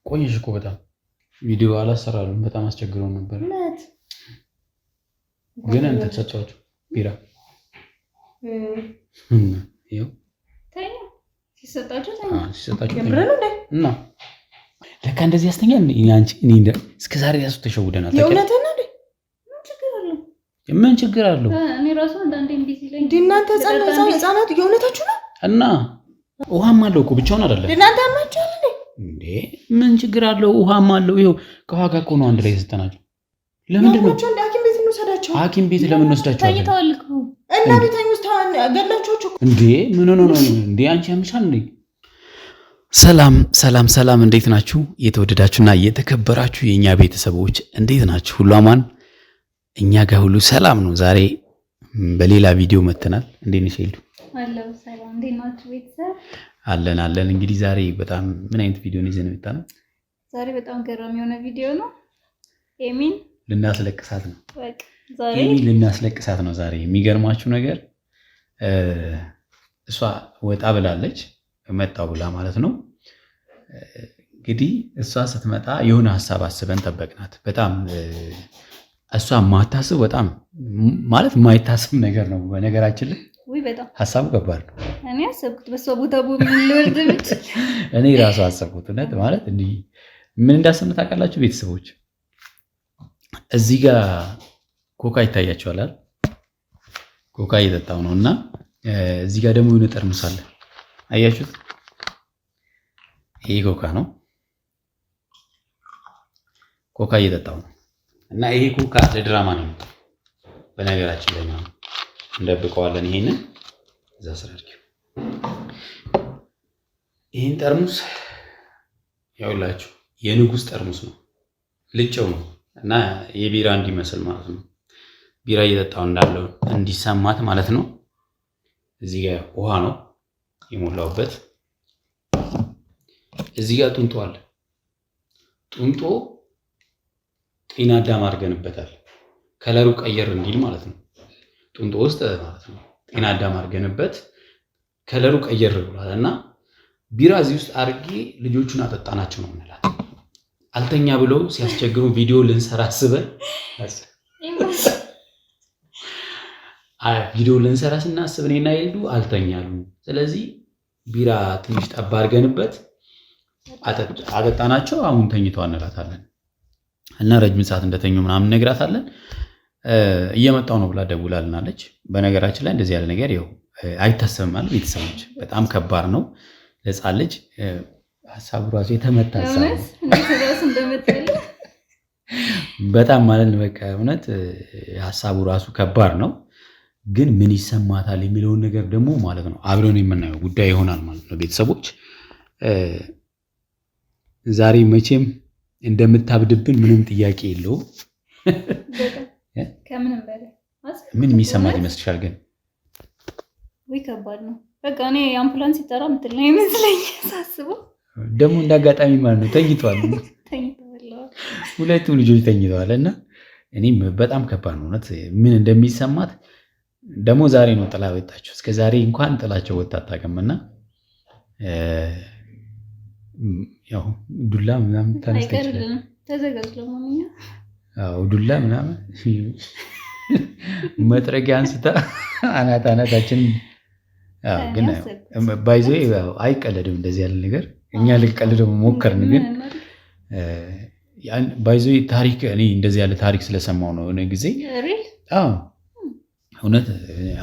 ቆየሽ እኮ በጣም ቪዲዮ አላሰራሉም። በጣም አስቸግረው ነበር። ግን አንተ ተሰጣችሁ ቢራ ይኸው ሲሰጣችሁ እና ለካ እንደዚህ ያስተኛል። አንቺ እኔ እስከ ዛሬ ራሱ ተሸውደናል። ምን ችግር አለው? እኔ ራሱ አንዳንዴ እንዴ ሲለኝ እናንተ ህፃናት የእውነታችሁ ነው። እና ውሃም አለው እኮ ብቻውን አይደለም። እናንተ አማቻል እንዴ ምን ችግር አለው? ውሃም አለው። ይኸው ከዋጋ እኮ ነው አንድ ላይ የሰጠናቸው። ለምንድን ነው ሐኪም ቤት እንወስዳቸው? ሐኪም ቤት ለምን ወስዳቸዋለን? ታይተዋል እኮ እና ቤተኛ ውስጥ ገላችሁ እንዴ? ምን ሆነ ነው እንዴ? አንቺ ያምሻል እንዴ? ሰላም፣ እንዴት ናችሁ? የተወደዳችሁና የተከበራችሁ የኛ ቤተሰቦች እንዴት ናችሁ? ሁሉ አማን? እኛ ጋር ሁሉ ሰላም ነው። ዛሬ በሌላ ቪዲዮ መተናል። እንዴት ነሽ ሄሉ? አለው ሰላም። እንዴት ናችሁ ቤተሰብ? አለን። እንግዲህ ዛሬ በጣም ምን አይነት ቪዲዮ ነው ይዘን የመጣነው? ዛሬ በጣም ገራሚ የሆነ ቪዲዮ ነው። ኤሚን ልናስለቅሳት ነው። በቃ ዛሬ ኤሚን ልናስለቅሳት ነው። ዛሬ የሚገርማችሁ ነገር እሷ ወጣ ብላለች። መጣው ብላ ማለት ነው። እንግዲህ እሷ ስትመጣ የሆነ ሐሳብ አስበን ጠበቅናት። በጣም እሷ ማታስብ በጣም ማለት የማይታስብ ነገር ነው። በነገራችን ላይ ወይ በጣም ሐሳቡ ከባድ ነው። እኔ አሰብኩት በሷ ቦታ ምን ልወርድ ብቻ እኔ ራሱ አሰብኩት። እውነት ማለት እንዲህ ምን እንዳሰብን ታውቃላችሁ ቤተሰቦች? እዚህ ጋር ኮካ ይታያችኋል። ኮካ እየጠጣው ነው እና እዚህ ጋር ደግሞ የሆነ ጠርሙስ አለ። አያችሁት? ይሄ ኮካ ነው። ኮካ እየጠጣው ነው እና ይሄ ኮካ ለድራማ ነው። በነገራችን ላይ ነው እንደብቀዋለን። ይሄንን እዛ ስራ አድርጊው። ይሄን ጠርሙስ ያውላችሁ የንጉስ ጠርሙስ ነው። ልጨው ነው እና የቢራ እንዲመስል ማለት ነው። ቢራ እየጠጣው እንዳለው እንዲሰማት ማለት ነው። እዚህ ጋር ውሃ ነው የሞላውበት። እዚህ ጋር ጡንጦ አለ። ጡንጦ ጤና አዳም አድርገንበታል። ከለሩ ቀየር እንዲል ማለት ነው። ጡንጦ ውስጥ ማለት ነው ጤና አዳም አድርገንበት ከለሩ ቀየር ብሏል እና ቢራ እዚህ ውስጥ አድርጌ ልጆቹን አጠጣናቸው ነው የምንላት። አልተኛ ብለው ሲያስቸግሩ ቪዲዮ ልንሰራ አስበን ቪዲዮ ልንሰራ ስናስብ እኔና ሄሉ አልተኛሉ። ስለዚህ ቢራ ትንሽ ጠባ አድርገንበት አጠጣናቸው። አሁን ተኝተው እንላታለን እና ረጅም ሰዓት እንደተኙ ምናምን ነግራታለን። እየመጣው ነው ብላ ደውላልናለች። በነገራችን ላይ እንደዚህ ያለ ነገር ይኸው አይታሰብም ማለት ቤተሰቦች፣ በጣም ከባድ ነው። ለሕፃን ልጅ ሀሳቡ ራሱ የተመታ በጣም ማለት በቃ እውነት ሀሳቡ ራሱ ከባድ ነው። ግን ምን ይሰማታል የሚለውን ነገር ደግሞ ማለት ነው አብረን የምናየው ጉዳይ ይሆናል ማለት ነው ቤተሰቦች። ዛሬ መቼም እንደምታብድብን ምንም ጥያቄ የለውም። ከምንም በላይ ምን የሚሰማት ይመስልሻል? ግን ወይ ከባድ ነው። በቃ እኔ አምቡላንስ ሲጠራ ምትል ነው ይመስለኝ ሳስበው። ደግሞ እንዳጋጣሚ ማለት ነው ተኝተዋል። ሁለቱም ልጆች ተኝተዋል እና እኔም በጣም ከባድ ነው እውነት ምን እንደሚሰማት። ደግሞ ዛሬ ነው ጥላ ወጣቸው። እስከ ዛሬ እንኳን ጥላቸው ወጣ አታውቅምና ያው ዱላ ምናምን ታነስተች ተዘጋጅ ለማንኛ ዱላ ምናምን መጥረጊያ አንስታ አናታችን ግን ባይዞ አይቀለድም እንደዚህ ያለ ነገር። እኛ ልንቀልደው ሞከርን ግን ባይዞ ታሪክ እኔ እንደዚህ ያለ ታሪክ ስለሰማው ነው የሆነ ጊዜ እውነት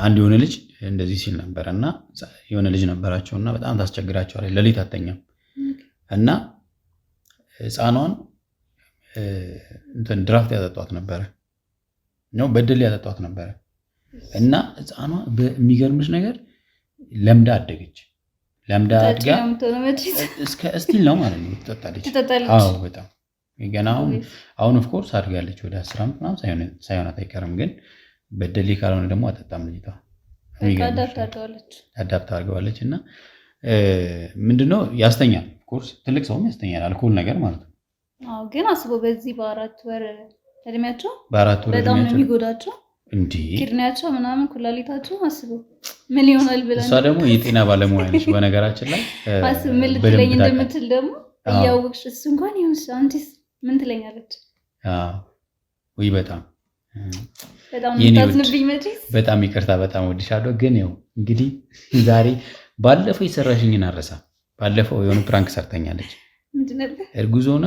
አንድ የሆነ ልጅ እንደዚህ ሲል ነበረ እና የሆነ ልጅ ነበራቸው እና በጣም ታስቸግራቸዋለች። ሌሊት አተኛም እና ህፃኗን እንትን ድራፍት ያጠጧት ነበረ ነው በደል ያጠጧት ነበረ እና ህፃኗ በሚገርምሽ ነገር ለምዳ አደገች። ለምዳ አድጋ እስከ እስቲል ነው ማለት ነው ትጠጣለች። አዎ በጣም ገና አሁን ኦፍ ኮርስ አድጋለች። ወደ 10 ዓመት ምናምን ሳይሆናት አይቀርም። ግን በደሌ ካልሆነ ደግሞ አጠጣም ልጅቷ አዳፕት አድርገዋለች እና ምንድነው ያስተኛል። ኦፍ ኮርስ ትልቅ ሰውም ያስተኛል አልኮል ነገር ማለት ነው። አዎ ግን አስበው በዚህ በ4 ወር እድሜያቸው በጣም ነው የሚጎዳቸው እንዴ ኪድኒያቸው ምናምን ኩላሊታቸው አስበው ምን ይሆናል ብለን። እሷ ደግሞ የጤና ባለሙያ ነች በነገራችን ላይ አስብ ምን ልትለኝ እንደምትል ደግሞ እያወቅሽ እሱ እንኳን ይሁንሽ አንቺስ ምን ትለኛለች? ወይ በጣም ታዝንብኝ መቼስ በጣም ይቅርታ፣ በጣም ወድሻለሁ። ግን ያው እንግዲህ ዛሬ ባለፈው የሰራሽኝን አረሳ። ባለፈው የሆነ ፕራንክ ሰርተኛለች። ምንድን ነበር? እርጉዝ ሆና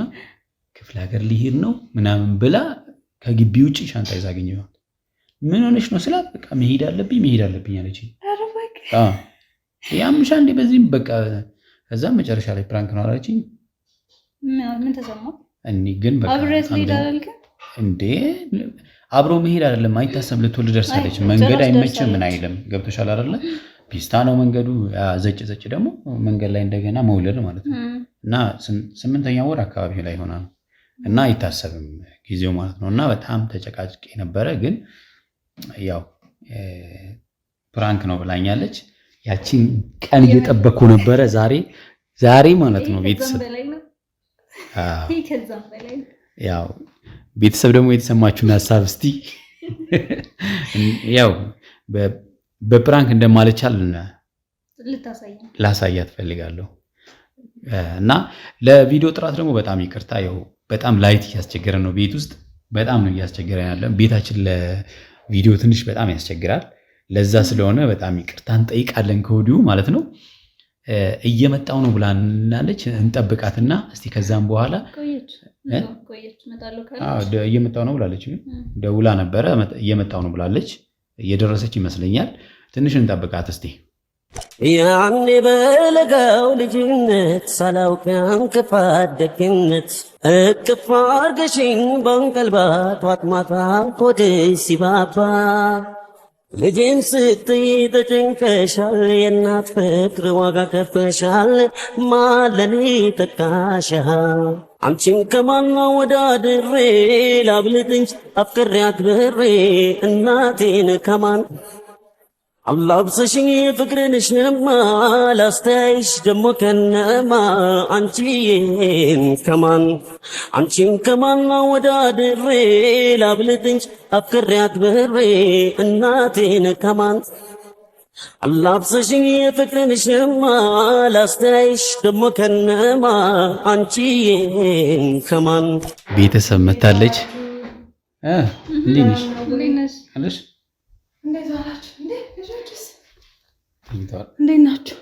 ክፍለ ሀገር ሊሄድ ነው ምናምን ብላ ከግቢ ውጭ ሻንጣ ይዛ አገኘኋት። ምን ሆነሽ ነው ስላት በቃ መሄድ አለብኝ አለች። ያምሻ እንዴ በዚህም በቃ ከዛ መጨረሻ ላይ ፕራንክ ነው አለችኝ። ምን ተሰማው? እኔ ግን በቃ እንዴ አብሮ መሄድ አይደለም አይታሰብ። ልትወልድ ደርሳለች። መንገድ አይመችም ምን አይልም። ገብቶሻል አይደለ? ፒስታ ነው መንገዱ። ዘጭ ደግሞ መንገድ ላይ እንደገና መውለድ ማለት ነው። እና 8ኛ ወር አካባቢ ላይ ሆና ነው እና አይታሰብም ጊዜው ማለት ነው። እና በጣም ተጨቃጭቄ ነበረ። ግን ያው ፕራንክ ነው ብላኛለች። ያቺን ቀን እየጠበቅኩ ነበረ። ዛሬ ማለት ነው ቤተሰብ ያው ቤተሰብ ደግሞ የተሰማችሁን ሀሳብ እስቲ ያው በፕራንክ እንደማልቻል ላሳያት ፈልጋለሁ። እና ለቪዲዮ ጥራት ደግሞ በጣም ይቅርታ። ያው በጣም ላይት እያስቸገረ ነው ቤት ውስጥ በጣም ነው እያስቸገረ ያለ። ቤታችን ለቪዲዮ ትንሽ በጣም ያስቸግራል። ለዛ ስለሆነ በጣም ይቅርታ እንጠይቃለን ከወዲሁ ማለት ነው። እየመጣው ነው ብላናለች። እንጠብቃትና እስቲ ከዛም በኋላ እየመጣው ነው ብላለች። ደውላ ነበረ እየመጣው ነው ብላለች። እየደረሰች ይመስለኛል። ትንሽ እንጠብቃት እስቲ። ያኔ በለጋው ልጅነት ሳላውቅ እንክፋት ደግነት እቅፍ አርገሽኝ በንቀልባ ጧት ማታ ሆዴ ሲባባ ልጅን ስትይ ተጨንቀሻል። የእናት ፍቅር ዋጋ ከፍለሻል። ማለኔ ተካሻል። አንቺን ከማን ወዳድሬ ላብልጥኝ አፍቅሬያት ብሬ እናቴን ከማን አላብሰሽኝ ፍቅርን ሽማ ላስተያይሽ ደሞ ከነማ አንቺን ከማን ወዳድሬ ላብልጥኝ አፍቅሬያት ብሬ እናቴን ከማን አላብሰሽኝ ፍቅርን ሽማ ላስተያይሽ ደሞ ከነማ አንቺን ከማን ቤተሰብ መታለች። እንዴት ነሽ? እንዴት ናችሁ?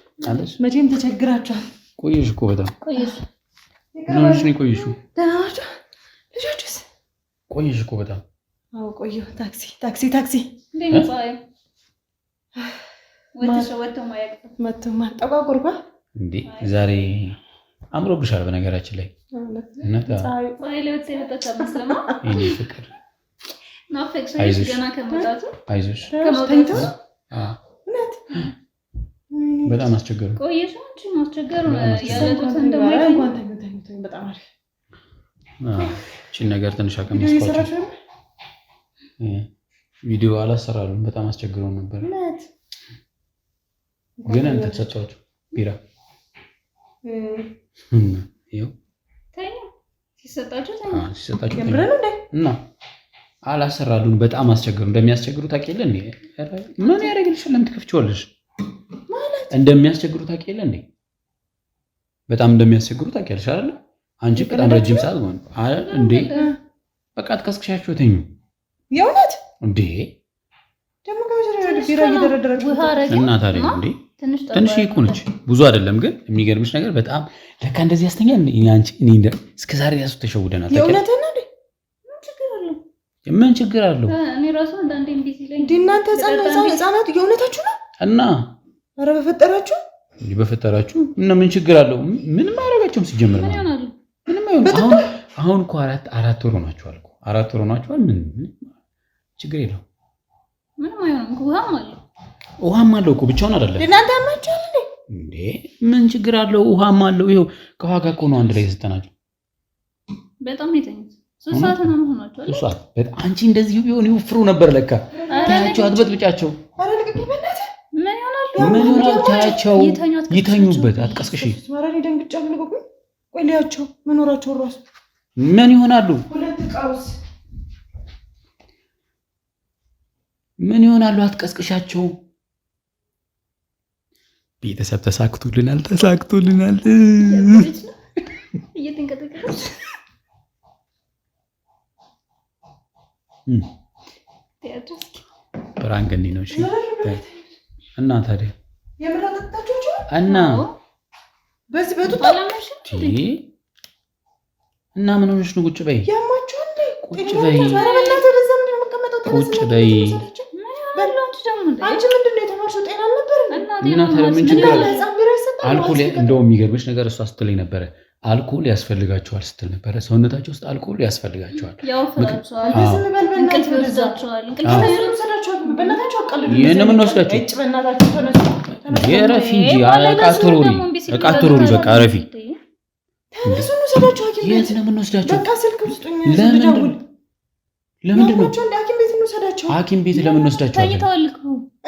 መቼም ተቸግራችኋል። ቆየሽ እኮ በጣም ቆየሽ ነው ቆየሽው። ደህና ናችሁ ልጆችስ? ቆየሽ እኮ በጣም። አዎ ቆየሁ። ታክሲ መጥቶማ ጠቋቁርኳ እንዴ ዛሬ አምሮብሻል። በነገራችን ላይ ፍቅር አይዞሽ በጣም አስቸገሩ። እቺን ነገር ትንሽ አቀምስኳቸው። ቪዲዮ አላሰራሉም። በጣም አስቸግረው ነበር። ግን አንተ ተሰጣቸው ቢራ ይኸው ሲሰጣቸው እና አላሰራሉን። በጣም አስቸገሩ። እንደሚያስቸግሩ ታውቂያለሽ እንዴ? ምን ያደርግልሻል? ለምን ትከፍቺዋለሽ? እንደሚያስቸግሩ ታውቂያለሽ እንዴ? በጣም እንደሚያስቸግሩ ታውቂያለሽ አይደል? አንቺ በጣም ረጅም ሰዓት ማለት አይደል እንዴ? በቃ ተከስክሻቸው ተኙ። የእውነት እንዴ? ደግሞ ከመጀመሪያ ቢራ እየደረደራችሁ እና ታዲያ እንዴ? ትንሽ እኮ ነች፣ ብዙ አይደለም። ግን የሚገርምሽ ነገር በጣም ለካ እንደዚህ ያስተኛል። አንቺ እኔ እስከዛሬ ራሱ ተሸውደናል። የእውነት ነው እንዴ? ምን ችግር አለው? እኔ ራሱ አንዳንዴ ቢዚ ላይ እናንተ ህፃናት የእውነታችሁ ነው? እና ኧረ በፈጠራችሁ እና ምን ችግር አለው? ምንም አያደርጋቸውም ሲጀምር ነው። ምንም አይሆንም። አሁን እኮ አራት ወር ሆናችኋል እኮ 4 ወር ሆናችኋል። ምን ችግር የለው። ምንም አይሆንም። ውሃም አለው እኮ ብቻውን አይደለም። እናንተ አማቻል እንዴ? ምን ችግር አለው? ውሃም አለው። ይኸው ከውሃ ጋር እኮ ነው አንድ ላይ የሰጠናቸው። በጣም የተኙት 3 ሰዓት ነው ሆናቸው አይደል? 3 ሰዓት አንቺ እንደዚህ ቢሆን ይወፍሩ ነበር ለካ። ታያቸው፣ አትበጥብጫቸው። ኧረ ልቅቅ በእናትህ። ምን ይሆናል? ታያቸው፣ ይተኙበት። አትቀስቅሽ። ኧረ እኔ ደንግጫለሁ። ልቀቁኝ። ቆይ ልያቸው መኖራቸው እራሱ ምን ይሆናሉ? ሁለት ቀውስ ምን ይሆናሉ? አትቀስቅሻቸው። ቤተሰብ ተሳክቶልናል። ፕራንክ እንዲህ ነው። እሺ እና ታዲያ የምራጣጣችሁ እና በዚህ በጡት እና ምን ሆነሽ ነው? ቁጭ በይ ያማችሁ እንዴ? ቁጭ በይ ቁጭ በይ። አንቺ ምንድነው የተማርሽው? ጤና ነበር እና ታዲያ ምን ችግር አለ? አልኮል እንደው የሚገርምሽ ነገር እሷ ስትለኝ ነበረ አልኮል ያስፈልጋቸዋል ስትል ነበረ። ሰውነታቸው ውስጥ አልኮል ያስፈልጋቸዋል። የረፊ እንጂ እቃ ትሩሪ በቃ ረፊ። የት ነው የምንወስዳቸው? ለምንድን ነው ሐኪም ቤት ለምን እንወስዳቸዋለን?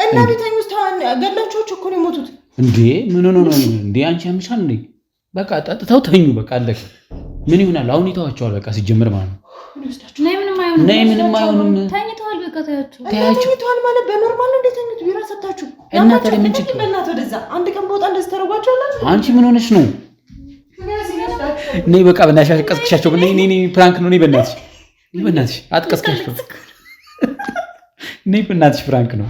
እና ቤተኛ ውስጥ ገላቸው እኮ ነው የሞቱት እንዴ? ምን ሆነ ነው እንዴ? አንቺ ያምሻል እንዴ? በቃ ጠጥተው ተኙ። በቃ አለቀ። ምን ይሆናል አሁን? ይተዋቸዋል በቃ ሲጀምር ማለት ነው። ነይ ምንም አይሆንም። ተኝተዋል በቃ ታያቸው። ተኝተዋል ማለት በኖርማል ነው እንደተኙት ቢራ ሰጣችሁ እና ታዲያ ምን ችግር? በእናትህ ወደዛ አንድ ቀን በወጣ እንደዚህ ተረጓቸዋል። አንቺ ምን ሆነሽ ነው? ነይ በቃ በእናትሽ አትቀስቅሻቸው። ነይ ፕራንክ ነው። ነይ በእናትሽ አትቀስቅሻቸው። ነይ በእናትሽ ፕራንክ ነው።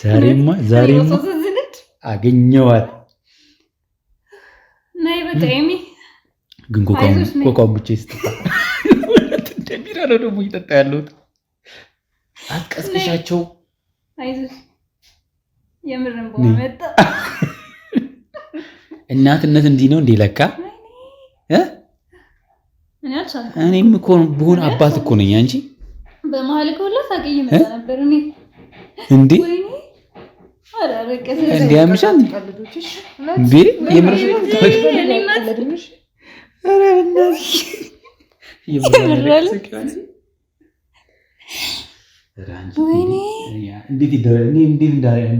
ዛሬማ አገኘዋት። ነይ በቃ ኤሚ ግን ኮካውን ብቻ ይስጥታ እንደሚራ ነው ደግሞ እየጠጣ ያለሁት። አትቀስቅሻቸው። አይዞሽ የምርም በመጣ እናትነት እንዲህ ነው እንዴ? ለካ እኔም እኮ ብሆን አባት እኮ ነኝ። አንቺ በመሀል ከሁላ ሳቀይ መጣ ነበር እኔ እንዴ አራረቀ እንዴ ያምሻል እንዴ? የምርሽ ነው? አረ እናትሽ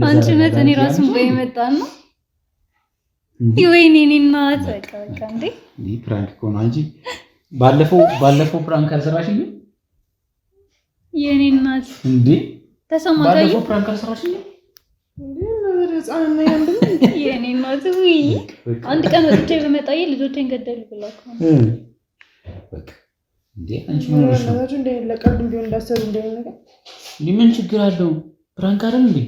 አንቺ ነህ እኔ ራሱ በይመጣ ነው። ወይኔ እኔ እናት በቃ እንዴ ፕራንክ እኮ ነው። አንቺ ባለፈው ፕራንክ አልሰራሽኝ የኔ እናት እንዴ? ተሰማታኝ። ባለፈው ፕራንክ አልሰራሽኝ እንዴ? ነገር ህፃንና ያንደም የኔ እናት ወይ አንድ ቀን ወጥቼ በመጣዬ ልጆቼን ገደሉ ብላኩ በቃ እንዴ አንቺ ምን ሆነሽ ነው? እንዴ ለቀልድ ቢሆን እንዳሰሩ እንደሆነ ምን ችግር አለው? ፕራንክ አይደል እንዴ?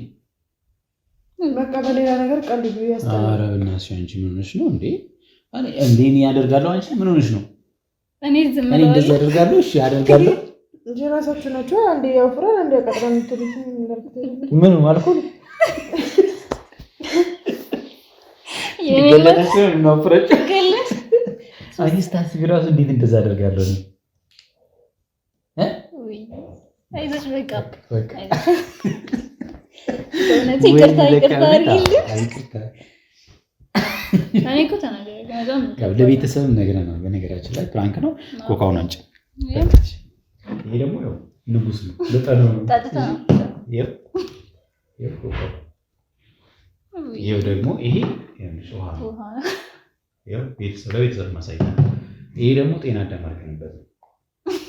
በቃ በሌላ ነገር ቀልድ ቢሆን ያስተላል። ኧረ በእናትሽ አንቺ ምን ሆነሽ ነው እንዴ? እኔ ያደርጋለሁ። አንቺ ምን ሆነሽ ነው? እኔ እንደዚህ አደርጋለሁ። እሺ አደርጋለሁ እንጂ ራሳችሁ ናችሁ አንዴ ያውፍራል አንዴ ያቀጥራል የምትሉት ምን ማለት ነው? ይገለጽ ነው ፍረጭ ገለጽ አይስታስ ቢራሱ እንዴት እንደዛ አደርጋለሁ ነው አይዞሽ በቃ ይቅርታ እኔ እኮ ተናገረ ለቤተሰብም ነግረናል። በነገራችን ላይ ፕራንክ ነው። ኮካውን አንቺ ይሄ ደግሞ ያው ንጉስ ነው። ለጠነው ነው ታጥታ ይሄው ደግሞ ይሄ ያንሽ ውሃ ያው ለቤተሰብ ማሳያ። ይሄ ደግሞ ጤና አዳም አድርገንበት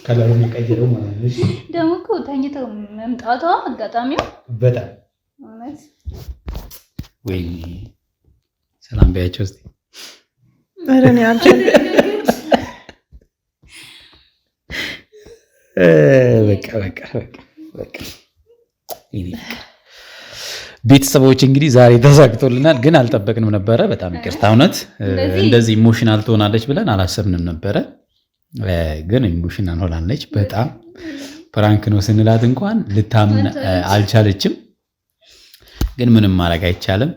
ከለሩ የሚቀየረው ማለት ነው። እሺ ደግሞ እኮ ተኝተው መምጣቷ አጋጣሚው በጣም ማለት ወይ ሰላም በያቸው እስቲ። ኧረ እኔ አልቻልኩም። በቃ ቤተሰቦች እንግዲህ ዛሬ ተሳክቶልናል፣ ግን አልጠበቅንም ነበረ። በጣም ይቅርታ እውነት እንደዚህ ኢሞሽናል ትሆናለች ብለን አላሰብንም ነበረ። ግን ኢሞሽናል ሆናለች። በጣም ፕራንክ ነው ስንላት እንኳን ልታምን አልቻለችም። ግን ምንም ማድረግ አይቻልም።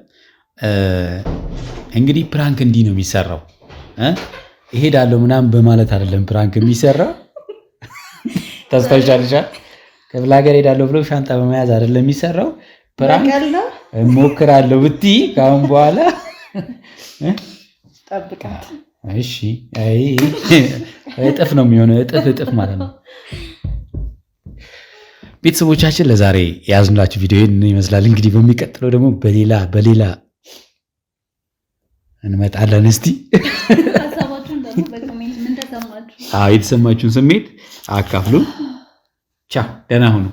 እንግዲህ ፕራንክ እንዲህ ነው የሚሰራው። እሄዳለሁ ምናምን በማለት አይደለም ፕራንክ የሚሰራው። ታስታውሻለሽ? ከብላ ሀገር ሄዳለሁ ብሎ ሻንጣ በመያዝ አይደለም የሚሰራው። ፕራንክ እሞክራለሁ ብትይ ከአሁን በኋላ ጠብቃት። እሺ አይ እጥፍ ነው የሚሆነው፣ እጥፍ ማለት ነው። ቤተሰቦቻችን ለዛሬ ያዝንላችሁ ቪዲዮ ይህን ይመስላል። እንግዲህ በሚቀጥለው ደግሞ በሌላ እንመጣለን። እስቲ የተሰማችሁን ስሜት አካፍሉ። ቻው፣ ደህና ሁኑ።